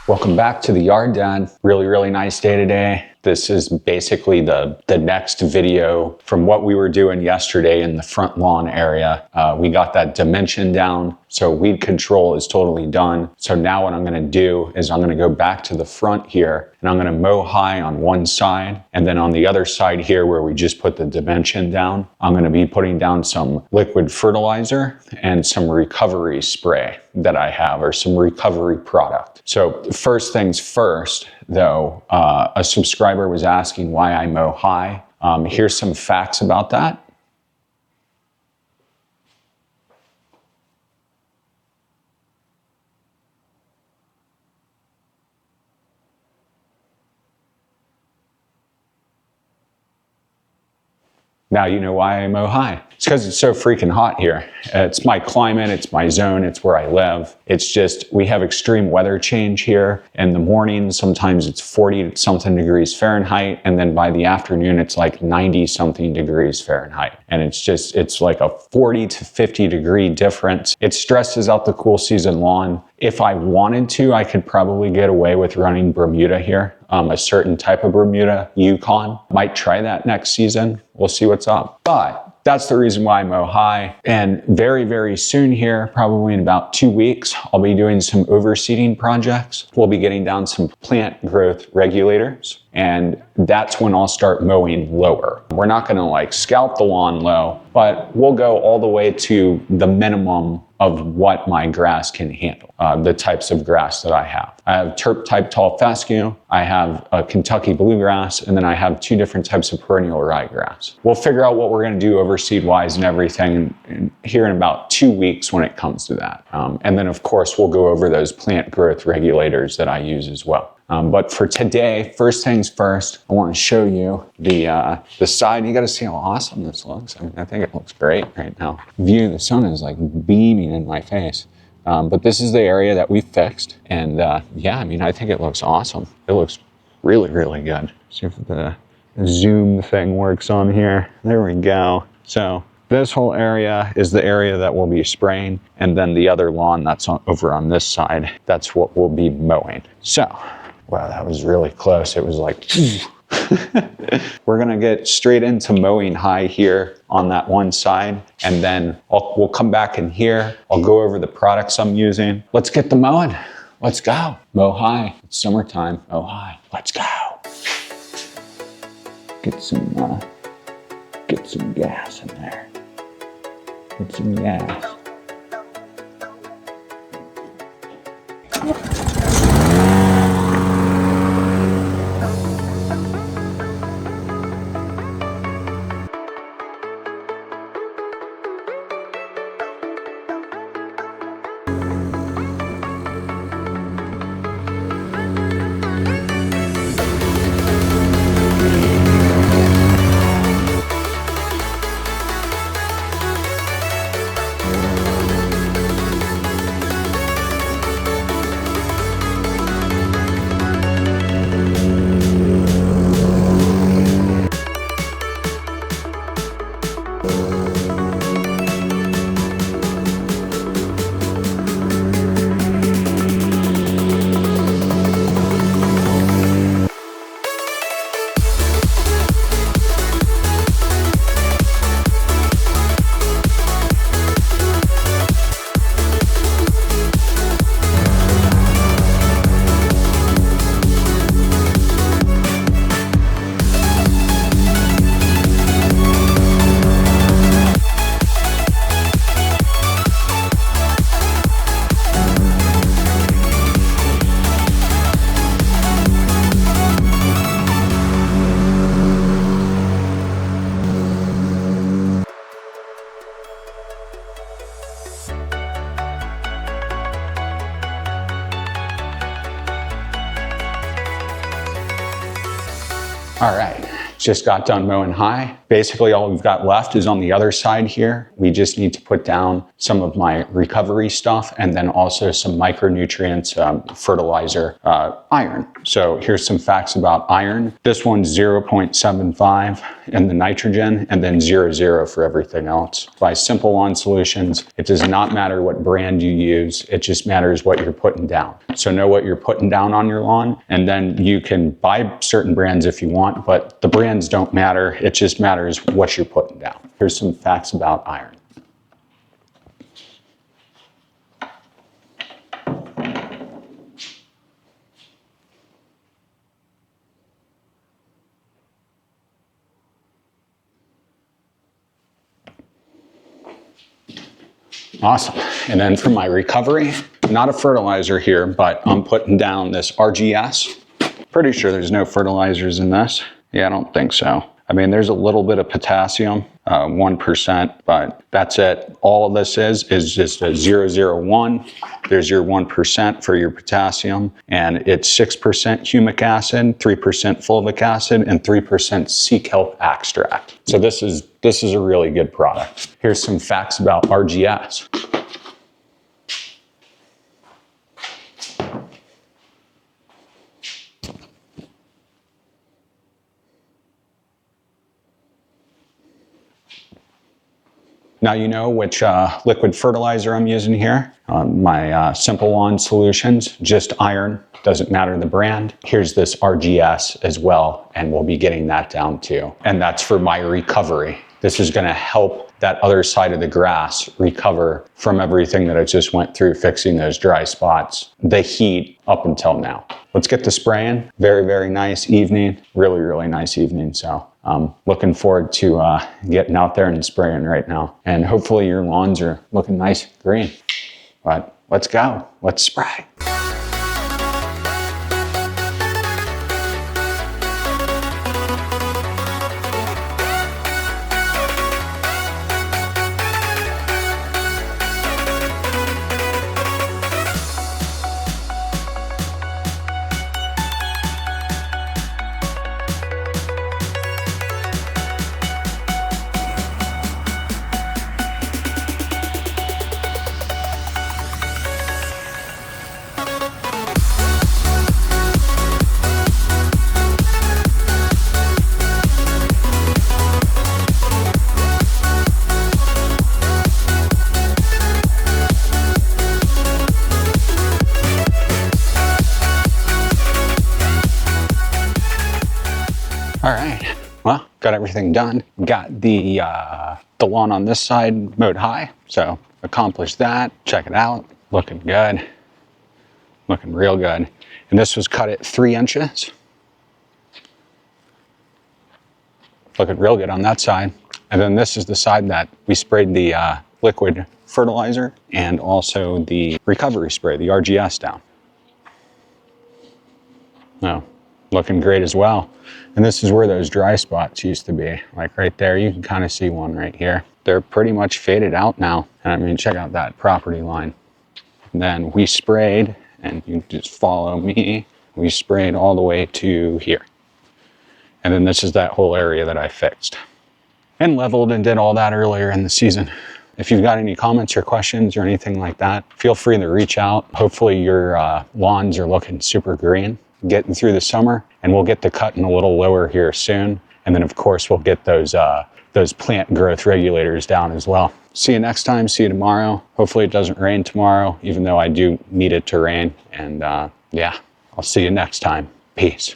Welcome back to the yard, Dad. Really nice day today. This is basically the next video from what we were doing yesterday in the front lawn area. We got that dimension down, so weed control is totally done. So now what I'm gonna do is I'm gonna go back to the front here and I'm gonna mow high on one side, and then on the other side here where we just put the dimension down, I'm gonna be putting down some liquid fertilizer and some recovery spray that I have, or some recovery product. So first things first, though, a subscriber was asking why I mow high. Here's some facts about that. Now you know why I mow high. It's because it's so freaking hot here. It's my climate, it's my zone, it's where I live. It's just, we have extreme weather change here. In the morning, sometimes it's 40 something degrees Fahrenheit, and then by the afternoon, it's like 90 something degrees Fahrenheit. And it's like a 40 to 50 degree difference. It stresses out the cool season lawn. If I wanted to, I could probably get away with running Bermuda here. A certain type of Bermuda, Yukon. Might try that next season. We'll see what's up. But that's the reason why I mow high. And very soon here, probably in about 2 weeks, I'll be doing some overseeding projects. We'll be getting down some plant growth regulators, and that's when I'll start mowing lower. We're not gonna like scalp the lawn low, but we'll go all the way to the minimum of what my grass can handle, the types of grass that I have. I have Terp type tall fescue, I have a Kentucky bluegrass, and then I have 2 different types of perennial ryegrass. We'll figure out what we're gonna do overseed wise and everything here in about 2 weeks when it comes to that. And then of course, we'll go over those plant growth regulators that I use as well. But for today, first things first, I want to show you the side. You got to see how awesome this looks. I mean, I think it looks great right now. View, the sun is like beaming in my face. But this is the area that we fixed. And yeah, I mean, I think it looks awesome. It looks really good. See if the zoom thing works on here. There we go. So this whole area is the area that we'll be spraying. And then the other lawn that's over on this side, that's what we'll be mowing. So, wow, that was really close. It was like, we're gonna get straight into mowing high here on that one side, and then we'll come back in here. I'll go over the products I'm using. Let's get the mowing. Let's go. Mow high. It's summertime. Mow high. Let's go. Get some gas in there. Get some gas. All right, just got done mowing high. Basically all we've got left is on the other side here. We just need to put down some of my recovery stuff and then also some micronutrients, fertilizer, iron. So here's some facts about iron. This one's 0.75 in the nitrogen and then 0.0 for everything else. By Simple Lawn Solutions, it does not matter what brand you use. It just matters what you're putting down. So know what you're putting down on your lawn, and then you can buy certain brands if you want, but the brands don't matter. It just matters what you're putting down. Here's some facts about iron. Awesome. And then for my recovery, not a fertilizer here, but I'm putting down this RGS. Pretty sure there's no fertilizers in this. Yeah, I don't think so. I mean, there's a little bit of potassium, 1%, but that's it. All of this is just a 0.01. There's your 1% for your potassium, and it's 6% humic acid, 3% fulvic acid, and 3% sea kelp extract. So this is a really good product. Here's some facts about RGS. Now you know which liquid fertilizer I'm using here. My Simple Lawn Solutions, just iron, doesn't matter the brand. Here's this RGS as well, and we'll be getting that down too. And that's for my recovery. This is gonna help that other side of the grass recover from everything that I just went through fixing those dry spots, the heat up until now. Let's get to spraying. Very, very nice evening. Really, really nice evening. So looking forward to getting out there and spraying right now. And hopefully your lawns are looking nice and green. But let's go. Let's spray. All right, well, got everything done. Got the lawn on this side mowed high, so accomplished that. Check it out, looking good, looking real good. And this was cut at 3 inches. Looking real good on that side. And then this is the side that we sprayed the liquid fertilizer and also the recovery spray, the RGS down. Oh, looking great as well. And this is where those dry spots used to be. Like right there, you can kind of see one right here. They're pretty much faded out now. And I mean, check out that property line. And then we sprayed, and you just follow me, we sprayed all the way to here. And then this is that whole area that I fixed and leveled and did all that earlier in the season. If you've got any comments or questions or anything like that, feel free to reach out. Hopefully your lawns are looking super green, getting through the summer, and we'll get the cutting a little lower here soon. And then of course we'll get those plant growth regulators down as well. See you next time, see you tomorrow. Hopefully it doesn't rain tomorrow, even though I do need it to rain. And yeah, I'll see you next time. Peace.